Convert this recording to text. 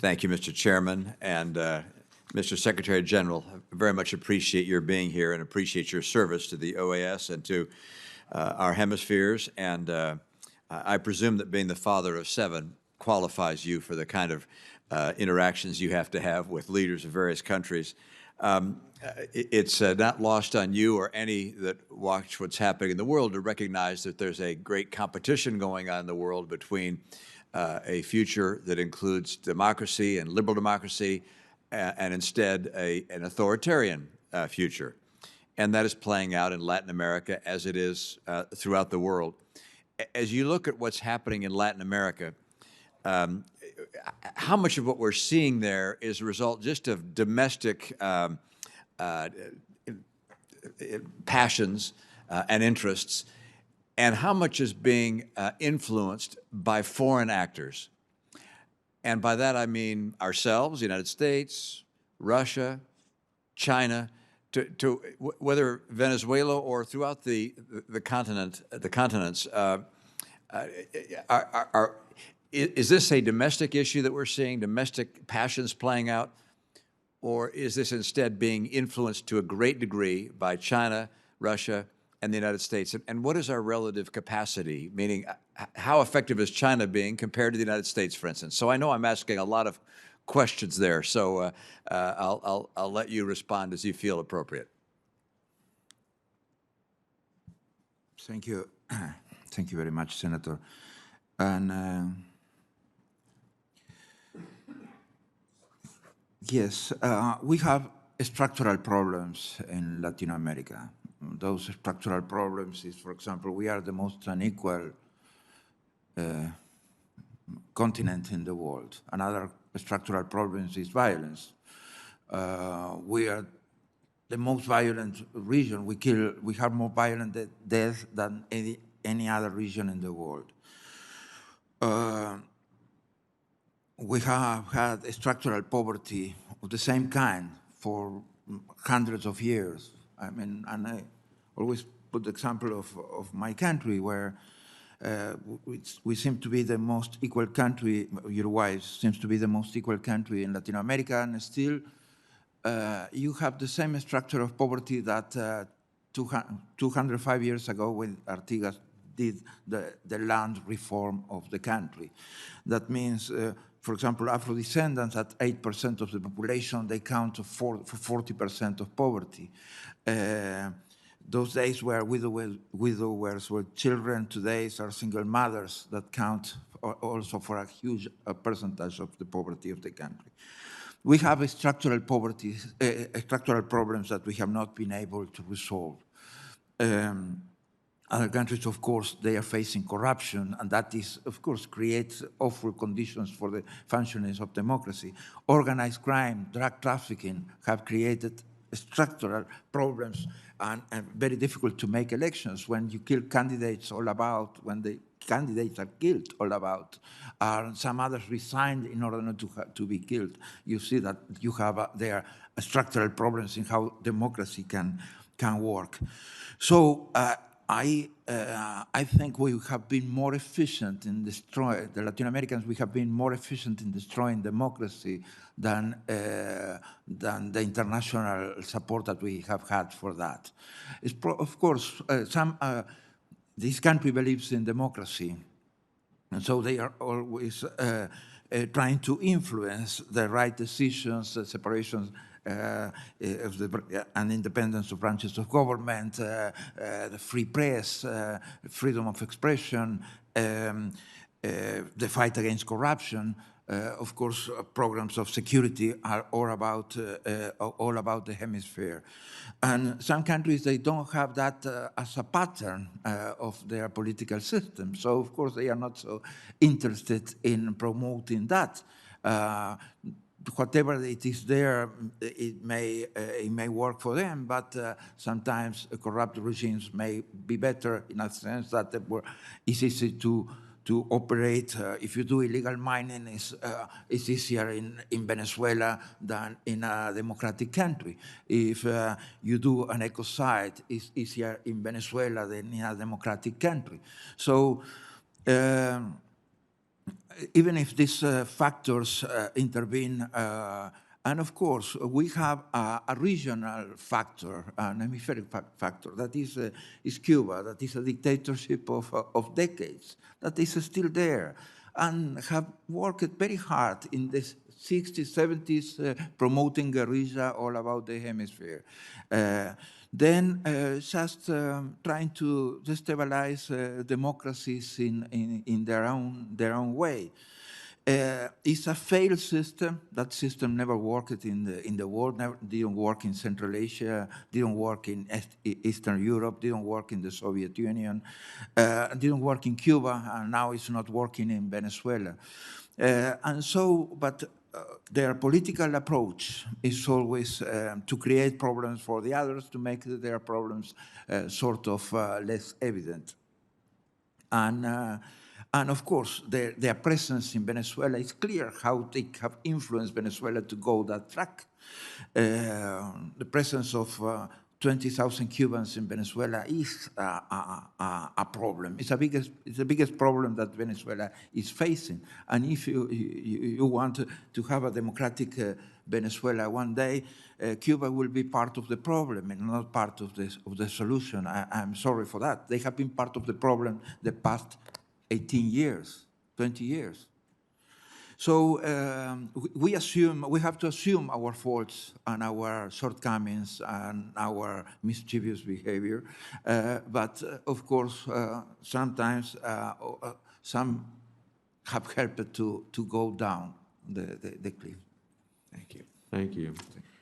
Thank you, Mr. Chairman, and Mr. Secretary General. I very much appreciate your being here and appreciate your service to the OAS and to our hemispheres. And I presume that being the father of 7 qualifies you for the kind of interactions you have to have with leaders of various countries. It's not lost on you or any that watch what's happening in the world to recognize that there's a great competition going on in the world between a future that includes democracy and liberal democracy and instead an authoritarian future. And that is playing out in Latin America as it is throughout the world. As you look at what's happening in Latin America, how much of what we're seeing there is a result just of domestic passions and interests, and how much is being influenced by foreign actors? And by that I mean ourselves, the United States, Russia, China, to whether Venezuela or throughout the continents. Is this a domestic issue that we're seeing, domestic passions playing out, or is this instead being influenced to a great degree by China, Russia, and the United States? And what is our relative capacity, meaning how effective is China being compared to the United States, for instance? So I know I'm asking a lot of questions there, so I'll let you respond as you feel appropriate. Thank you. Thank you very much, Senator. And yes, we have structural problems in Latin America. Those structural problems is, for example, we are the most unequal continent in the world. Another structural problem is violence. We are the most violent region. We have more violent deaths than any other region in the world. We have had a structural poverty of the same kind for hundreds of years. I mean, and I always put the example of my country, where we seem to be the most equal country. Uruguay seems to be the most equal country in Latin America, and still you have the same structure of poverty that 205 years ago when Artigas did the land reform of the country. That means, for example, Afro-descendants at 8% of the population, they count for 40% of poverty. Those days where widowers were children, today are single mothers that count also for a huge percentage of the poverty of the country. We have a structural poverty, structural problems that we have not been able to resolve. Other countries, of course, they are facing corruption, and that is, of course, creates awful conditions for the functioning of democracy. Organized crime, drug trafficking have created structural problems and very difficult to make elections. When you kill candidates all about, when the candidates are killed all about, some others resigned in order not to be killed. You see that you have there structural problems in how democracy can work. So I think we have been more efficient in destroying, the Latin Americans, we have been more efficient in destroying democracy than the international support that we have had for that. Of course, this country believes in democracy, and so they are always trying to influence the right decisions, the separations and independence of branches of government, the free press, freedom of expression, the fight against corruption. Of course, programs of security are all about the hemisphere. And some countries, they don't have that as a pattern of their political system. So, of course, they are not so interested in promoting that. Whatever it is there, it may work for them, but sometimes corrupt regimes may be better in a sense that it's easy to operate. If you do illegal mining, it's easier in Venezuela than in a democratic country. If you do an ecocide, it's easier in Venezuela than in a democratic country. So even if these factors intervene, and of course, we have a regional factor, an hemispheric factor, that is Cuba, that is a dictatorship of decades, that is still there, and have worked very hard in the 60s, 70s, promoting guerrilla all about the hemisphere. Then just trying to destabilize democracies in their own way. It's a failed system. That system never worked in the world, never, didn't work in Central Asia, didn't work in Eastern Europe, didn't work in the Soviet Union, didn't work in Cuba, and now it's not working in Venezuela. And so, but their political approach is always to create problems for the others, to make their problems sort of less evident. And of course, their presence in Venezuela is clear how they have influenced Venezuela to go that track. The presence of 20,000 Cubans in Venezuela is a problem. It's the biggest problem that Venezuela is facing. And if you want to have a democratic Venezuela one day, Cuba will be part of the problem and not part of the solution. I'm sorry for that. They have been part of the problem the past 18 years, 20 years. So we have to assume our faults and our shortcomings and our mischievous behavior. But of course, sometimes some have helped to go down the cliff. Thank you. Thank you.